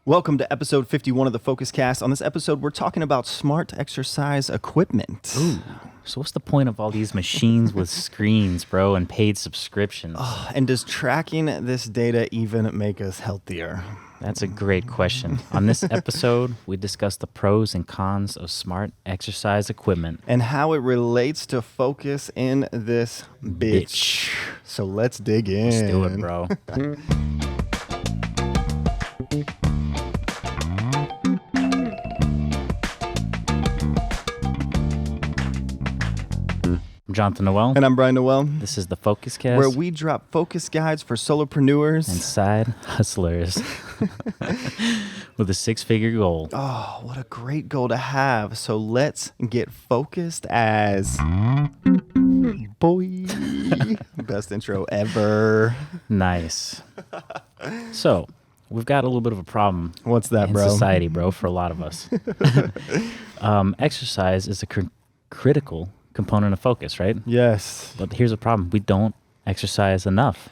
Welcome to episode 51 of the Focus Cast. On this episode, we're talking about smart exercise equipment. Ooh. So what's the point of all these machines with screens, bro, and paid subscriptions? And does tracking this data even make us healthier? That's a great question. On this episode, we discuss the pros and cons of smart exercise equipment. And how it relates to focus in this bitch. So let's dig in. Let's do it, bro. I'm Jonathan Noel. And I'm Brian Noel. This is the Focus Cast, where we drop focus guides for solopreneurs and side hustlers with a six-figure goal. Oh, what a great goal to have. So let's get focused as boy. Best intro ever. Nice. So, we've got a little bit of a problem. What's that, in bro? Society, bro, for a lot of us. Exercise is a critical component of focus, right? Yes. But here's a problem. We don't exercise enough.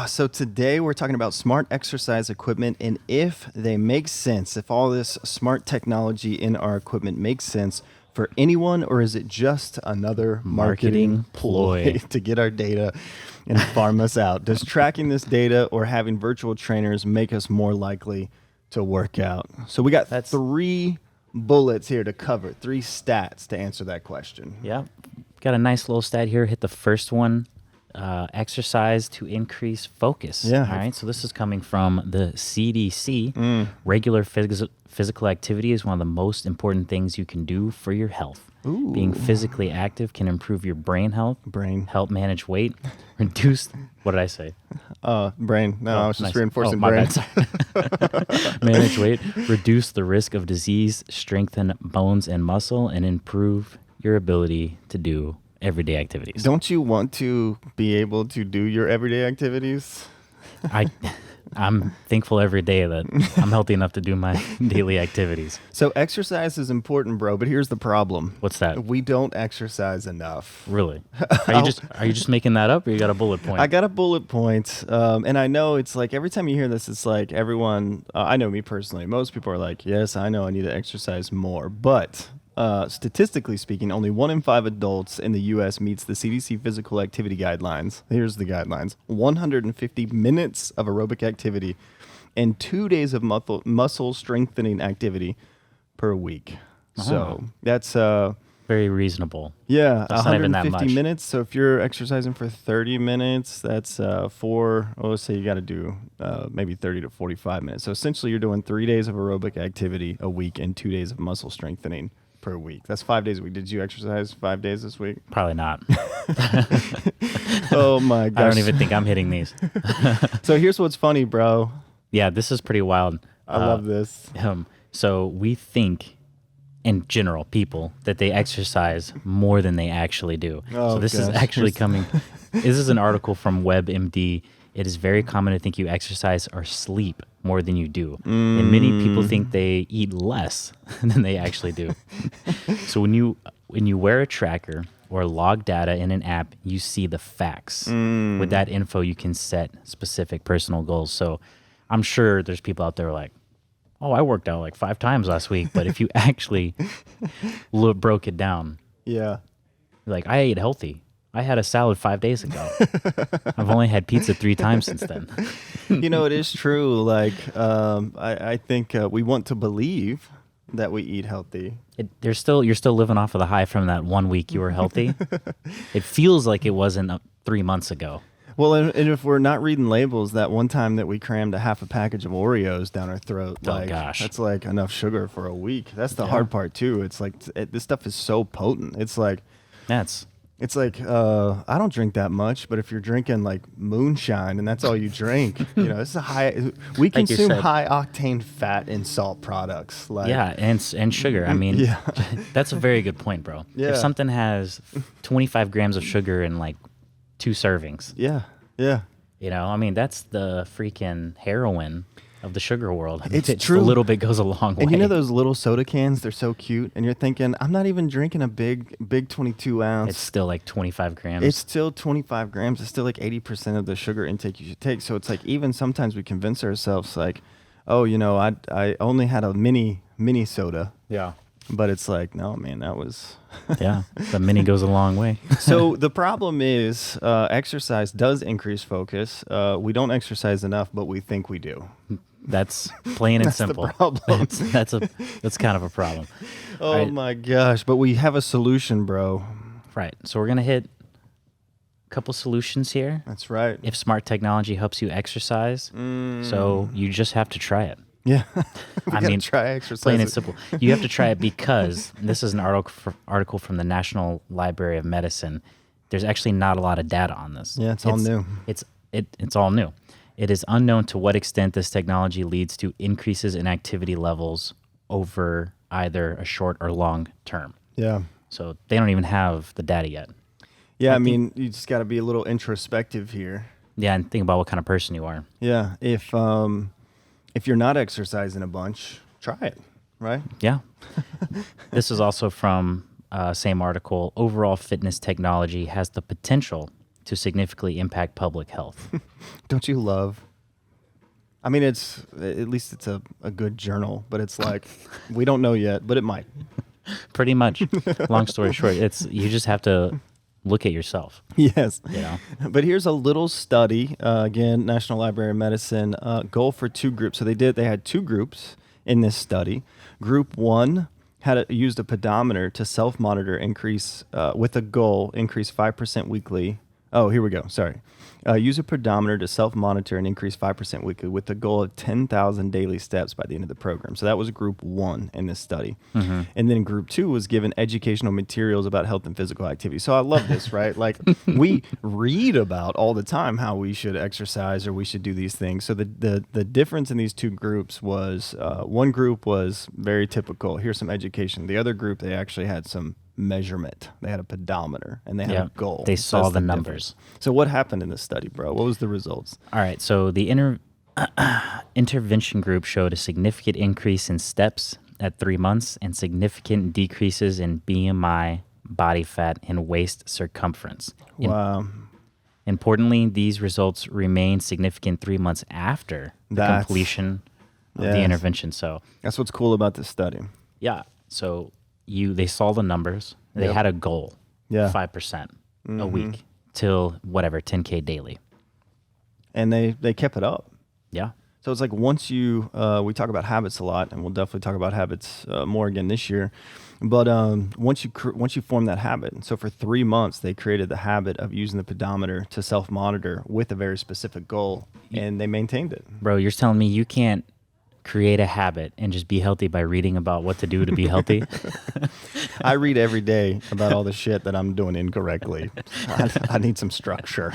So today we're talking about smart exercise equipment and if they make sense, if all this smart technology in our equipment makes sense for anyone, or is it just another marketing ploy to get our data and farm us out? Does tracking this data or having virtual trainers make us more likely to work out? So we got three bullets here to cover, three stats to answer that question. Yeah. Got a nice little stat here. Hit the first one. Exercise to increase focus. Yeah. All right. So this is coming from the CDC. Regular physical activity is one of the most important things you can do for your health. Ooh. Being physically active can improve your brain health, help manage weight, reduce. What did I say? Brain. No, I was just reinforcing my brain. bad, sorry. Manage weight, reduce the risk of disease, strengthen bones and muscle, and improve your ability to do everyday activities. Don't you want to be able to do your everyday activities? I'm thankful every day that I'm healthy enough to do my daily activities. So exercise is important, bro, but here's the problem. What's that? We don't exercise enough. Really? Are you just making that up, or you got a bullet point? I got a bullet point, and I know it's like every time you hear this, it's like everyone, I know me personally, most people are like, yes, I know I need to exercise more, but statistically speaking, only 1 in 5 adults in the U.S. meets the CDC physical activity guidelines. Here's the guidelines. 150 minutes of aerobic activity and 2 days of muscle strengthening activity per week. So that's very reasonable. Yeah, that's 150 minutes. So if you're exercising for 30 minutes, that's let's say you got to do maybe 30 to 45 minutes. So essentially you're doing 3 days of aerobic activity a week and 2 days of muscle strengthening per week. That's 5 days a week. Did you exercise 5 days this week? Probably not. Oh my gosh. I don't even think I'm hitting these. So here's what's funny, bro. Yeah, this is pretty wild. I love this. So we think, in general, people, that they exercise more than they actually do. Oh, so this is actually coming. This is an article from WebMD. It is very common to think you exercise or sleep more than you do. And many people think they eat less than they actually do. So when you wear a tracker or log data in an app, you see the facts. With that info, you can set specific personal goals. So I'm sure there's people out there like, oh, I worked out like 5 times last week. But if you actually broke it down, yeah, like I ate healthy. I had a salad 5 days ago. I've only had pizza 3 times since then. You know, it is true. Like, I think we want to believe that we eat healthy. You're still living off of the high from that 1 week you were healthy. It feels like it wasn't 3 months ago. Well, and if we're not reading labels, that one time that we crammed a half a package of Oreos down our throat, gosh, that's like enough sugar for a week. That's the hard part too. It's like this stuff is so potent. It's like It's like, I don't drink that much, but if you're drinking like moonshine and that's all you drink, you know, it's we consume high octane fat and salt products. Like, yeah, and sugar. I mean, that's a very good point, bro. Yeah. If something has 25 grams of sugar in like 2 servings. Yeah. You know, I mean, that's the freaking heroin of the sugar world. I mean, it's true. A little bit goes a long way. And you know those little soda cans? They're so cute. And you're thinking, I'm not even drinking a big 22 ounce. It's still like 25 grams. It's still 25 grams. It's still like 80% of the sugar intake you should take. So it's like even sometimes we convince ourselves like, oh, I only had a mini soda, Yeah. but it's like, no, man, that was. Yeah. The mini goes a long way. So the problem is exercise does increase focus. We don't exercise enough, but we think we do. That's plain and That's the simple. problem. That's kind of a problem. Oh Right. my gosh, but we have a solution, bro. Right. So we're gonna hit a couple solutions here. That's right. If smart technology helps you exercise, so you just have to try it. Yeah. I mean, try exercise. plain and simple. You have to try it because this is an article from the National Library of Medicine. There's actually not a lot of data on this. Yeah, it's all new. It's all new. It is unknown to what extent this technology leads to increases in activity levels over either a short or long term. Yeah. So they don't even have the data yet. Yeah, I mean, you just got to be a little introspective here. Yeah, and think about what kind of person you are. Yeah, if you're not exercising a bunch, try it, right? Yeah. This is also from same article. Overall fitness technology has the potential to significantly impact public health. Don't you love? I mean, at least it's a good journal, but it's like, we don't know yet, but it might. Pretty much. Long story short, you just have to look at yourself. Yes. You know? But here's a little study, again, National Library of Medicine, goal for two groups. So they had two groups in this study. Group one used a pedometer to self-monitor increase with a goal, increase 5% weekly. Oh, here we go. Sorry. Use a pedometer to self-monitor and increase 5% weekly with the goal of 10,000 daily steps by the end of the program. So that was group one in this study. Mm-hmm. And then group two was given educational materials about health and physical activity. So I love this, right? Like we read about all the time how we should exercise or we should do these things. So the difference in these two groups was one group was very typical. Here's some education. The other group, they actually had some measurement. They had a pedometer and they had a goal. They saw That's the difference. numbers. So what happened in this study, bro? What was the results? All right. So the intervention group showed a significant increase in steps at 3 months and significant decreases in BMI, body fat, and waist circumference. Wow. Importantly, these results remain significant 3 months after the completion of the intervention. So that's what's cool about this study. Yeah. So they saw the numbers. They had a goal. Yeah. 5% a week till whatever 10K daily. And they kept it up. Yeah. So it's like once you we talk about habits a lot, and we'll definitely talk about habits more again this year. But once you form that habit, so for 3 months they created the habit of using the pedometer to self-monitor with a very specific goal, and they maintained it. Bro, you're telling me you can't create a habit and just be healthy by reading about what to do to be healthy? I read every day about all the shit that I'm doing incorrectly. I need some structure.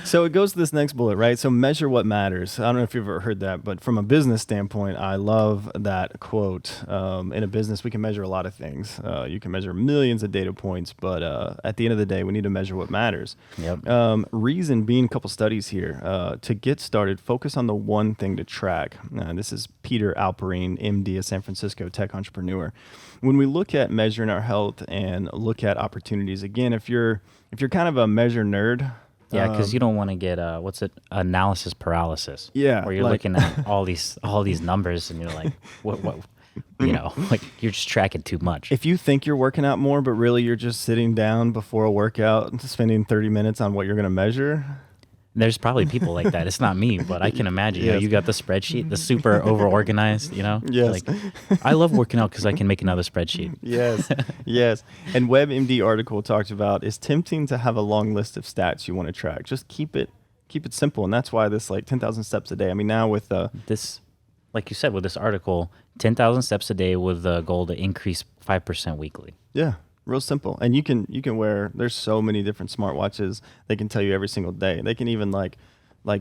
So it goes to this next bullet, right? So measure what matters. I don't know if you've ever heard that, but from a business standpoint, I love that quote. In a business, we can measure a lot of things. You can measure millions of data points, but at the end of the day, we need to measure what matters. Yep. Reason being, a couple studies here. To get started, focus on the one thing to track. This is Peter Alperine, MD, a San Francisco tech entrepreneur. When we look at measuring our health and look at opportunities, again, if you're kind of a measure nerd, yeah, because you don't want to get analysis paralysis. Yeah, where you're looking at all these numbers and you're like, what, like you're just tracking too much. If you think you're working out more, but really you're just sitting down before a workout and spending 30 minutes on what you're going to measure. There's probably people like that. It's not me, but I can imagine. Yes. You got the spreadsheet, the super over-organized, Yes. Like, I love working out because I can make another spreadsheet. Yes, yes. And WebMD article talked about it's tempting to have a long list of stats you want to track. Just keep it simple, and that's why this 10,000 steps a day. I mean, now with this, like you said, with this article, 10,000 steps a day with the goal to increase 5% weekly. Yeah. Real simple. And you can wear, there's so many different smartwatches. They can tell you every single day. They can even like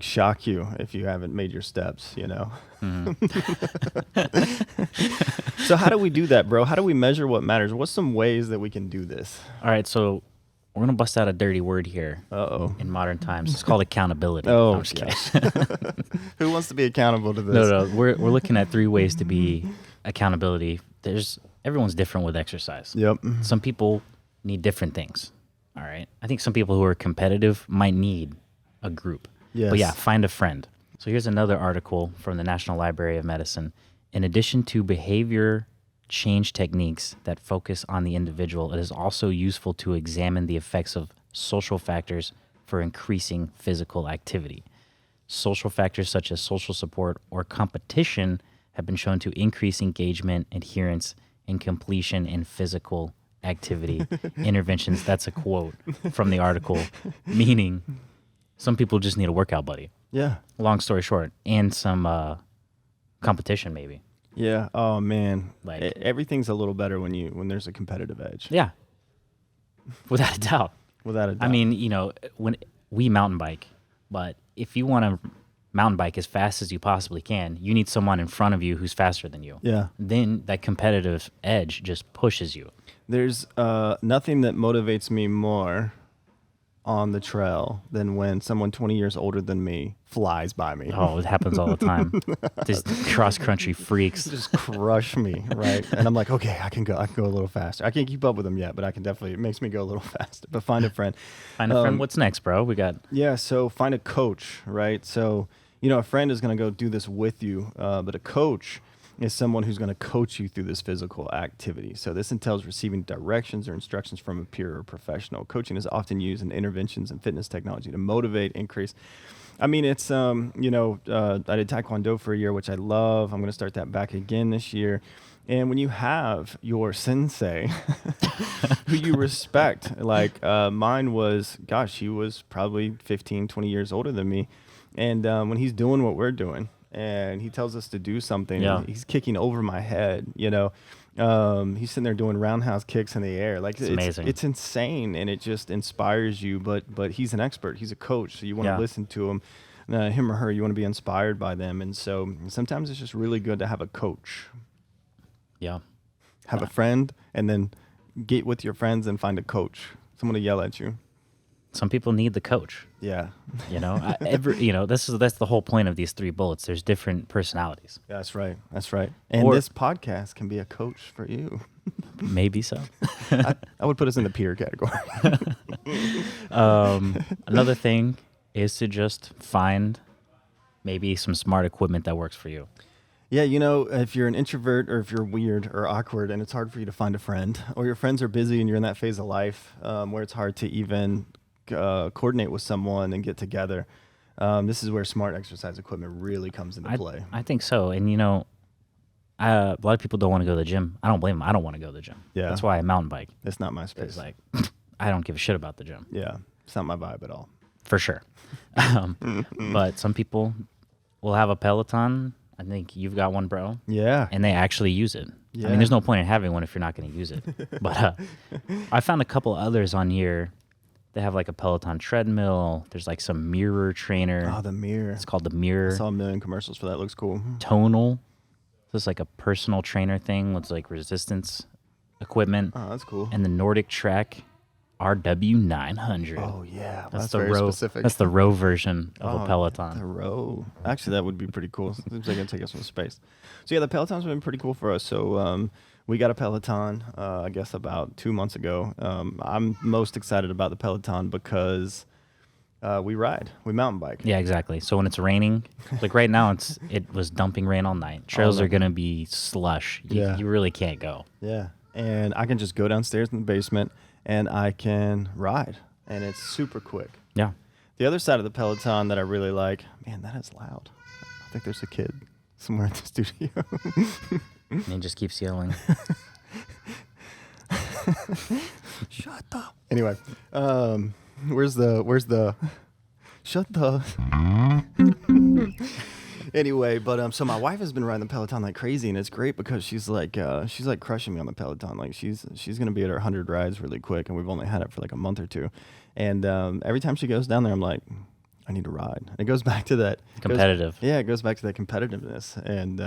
shock you if you haven't made your steps, Mm-hmm. So how do we do that, bro? How do we measure what matters? What's some ways that we can do this? All right. So we're going to bust out a dirty word here. Uh-oh. In modern times. It's called accountability. Oh, I'm just kidding. Who wants to be accountable to this? No. We're looking at 3 ways to be accountability. Everyone's different with exercise. Yep. Some people need different things. All right. I think some people who are competitive might need a group. Yes. But yeah, find a friend. So here's another article from the National Library of Medicine. In addition to behavior change techniques that focus on the individual, it is also useful to examine the effects of social factors for increasing physical activity. Social factors such as social support or competition have been shown to increase engagement, adherence, and completion in physical activity interventions. That's a quote from the article, meaning some people just need a workout buddy. Yeah. Long story short, and some competition maybe. Yeah. Oh man. Like- Everything's a little better when there's a competitive edge. Yeah, without a doubt. Without a doubt. I mean, when we mountain bike, but if you want to mountain bike as fast as you possibly can, you need someone in front of you who's faster than you. Yeah. Then that competitive edge just pushes you. There's nothing that motivates me more on the trail than when someone 20 years older than me flies by me. Oh, it happens all the time. These cross-country freaks. Just crush me, right? And I'm like, okay, I can go a little faster. I can't keep up with them yet, but I can definitely, it makes me go a little faster. But find a friend. Find a friend. What's next, bro? We got... Yeah, so find a coach, right? So, a friend is going to go do this with you, but a coach is someone who's going to coach you through this physical activity. So this entails receiving directions or instructions from a peer or professional. Coaching is often used in interventions and fitness technology to motivate, increase. I mean, it's, I did Taekwondo for a year, which I love. I'm going to start that back again this year. And when you have your sensei who you respect, like mine was, gosh, he was probably 15, 20 years older than me. And when he's doing what we're doing, and he tells us to do something, Yeah. and he's kicking over my head, he's sitting there doing roundhouse kicks in the air. Like it's amazing. It's insane, and it just inspires you. But he's an expert. He's a coach, so you want to Yeah. listen to him. Him or her, you want to be inspired by them. And so sometimes it's just really good to have a coach. Yeah. Have a friend, and then get with your friends and find a coach. Someone to yell at you. Some people need the coach. Yeah. That's the whole point of these 3 bullets. There's different personalities. That's right. That's right. And Or- this podcast can be a coach for you. Maybe so. I would put us in the peer category. Another thing is to just find maybe some smart equipment that works for you. Yeah, if you're an introvert or if you're weird or awkward and it's hard for you to find a friend, or your friends are busy and you're in that phase of life where it's hard to even coordinate with someone and get together, this is where smart exercise equipment really comes into play. I think so. And, a lot of people don't want to go to the gym. I don't blame them. I don't want to go to the gym. Yeah. That's why I mountain bike. It's not my space. It's like, I don't give a shit about the gym. Yeah, it's not my vibe at all. For sure. But some people will have a Peloton. I think you've got one, bro. Yeah. And they actually use it. I Yeah. mean, there's no point in having one if you're not going to use it. But I found a couple others on here. They have like a Peloton treadmill. There's like some mirror trainer. Oh, the mirror. It's called the I Mirror. saw a million commercials for that. Looks cool. Tonal. So it's like a personal trainer thing with like resistance equipment. Oh, that's cool. And the Nordic Track RW900. Oh, yeah. That's very the row. specific. That's the row version of Oh, a Peloton. The row. Actually, that would be pretty cool. Seems like it'd take us some space. So yeah, the Peloton's been pretty cool for us. So we got a Peloton, I guess about 2 months ago. I'm most excited about the Peloton because we mountain bike. Yeah, exactly. So when it's raining, like right now, it was dumping rain all night. Trails All are night. gonna be slush. Yeah. You really can't go. Yeah, and I can just go downstairs in the basement and I can ride, and it's super quick. Yeah. The other side of the Peloton that I really like, man, that is loud. I think there's a kid somewhere in the studio. And it just keeps yelling. Shut up. Anyway, where's the shut the anyway, but so my wife has been riding the Peloton like crazy, and it's great because she's like crushing me on the Peloton. Like she's gonna be at her 100 rides really quick, and we've only had it for like a month or two. And every time she goes down there, I'm like, I need to ride. And it goes back to that Competitive. it goes back to that competitiveness, and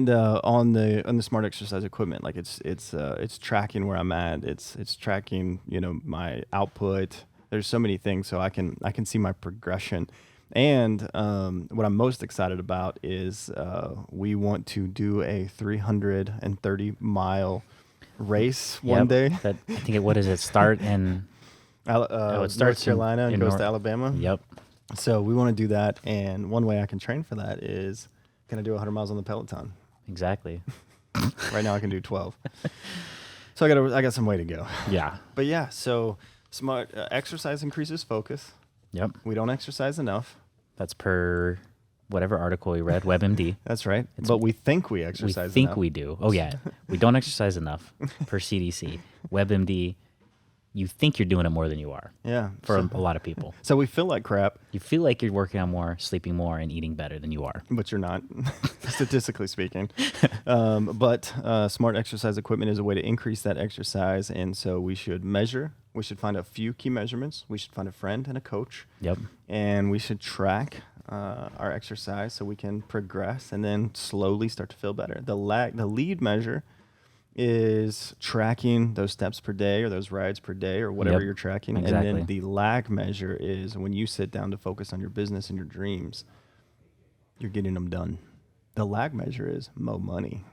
on the smart exercise equipment, like it's tracking where I'm at. It's tracking my output. There's so many things, so I can see my progression. And what I'm most excited about is we want to do a 330-mile race one day. What is it? Start in... It starts North Carolina and in goes North- to Alabama. Yep. So we want to do that, and one way I can train for that is, can I do 100 miles on the Peloton? Exactly. Right now I can do 12. So I got some way to go. Yeah. But yeah, so smart exercise increases focus. Yep. We don't exercise enough. That's per whatever article we read, WebMD. That's right. But we think we We exercise think enough. we do. Oh, yeah. We don't exercise enough per CDC. WebMD, you think you're doing it more than you are Yeah. for a lot of people. So we feel like crap, You feel like you're working on more, sleeping more, and eating better than you are. but you're not, statistically speaking. But smart exercise equipment is a way to increase that exercise. And so we should measure. We should find a few key measurements. We should find a friend and a coach. Yep. And we should track our exercise so we can progress and then slowly start to feel better. The lead measure is tracking those steps per day or those rides per day or whatever Yep, you're tracking. exactly. And then the lag measure is when you sit down to focus on your business and your dreams, you're getting them done. The lag measure is more money.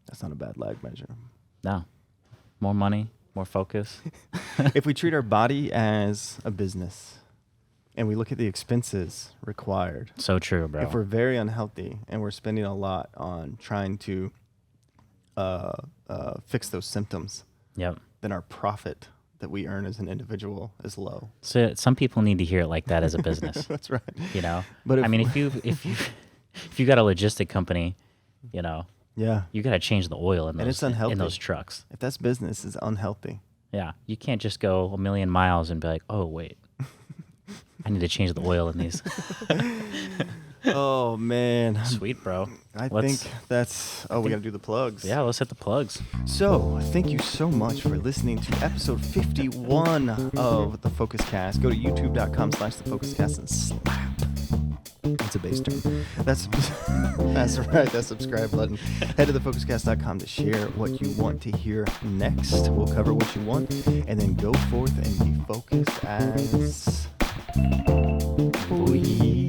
That's not a bad lag measure. No. More money, more focus. If we treat our body as a business and we look at the expenses required, So true, bro. if we're very unhealthy and we're spending a lot on trying to fix those symptoms, Yep. then our profit that we earn as an individual is low. So some people need to hear it like that as a business. That's right. You know, But I mean, if you got a logistic company, you know, Yeah. you got to change the oil in And it's those unhealthy. in those trucks. If that's business, it's unhealthy. Yeah, you can't just go a million miles and be like, oh wait, I need to change the oil in these. Oh man. Sweet, bro. I Let's- think that's we got to do the plugs. Yeah, let's hit the plugs. So, thank you so much for listening to episode 51 of The Focus Cast. Go to youtube.com/thefocuscast and slap. That's a bass term. That's right, that subscribe button. Head to thefocuscast.com to share what you want to hear next. We'll cover what you want, and then go forth and be focused as we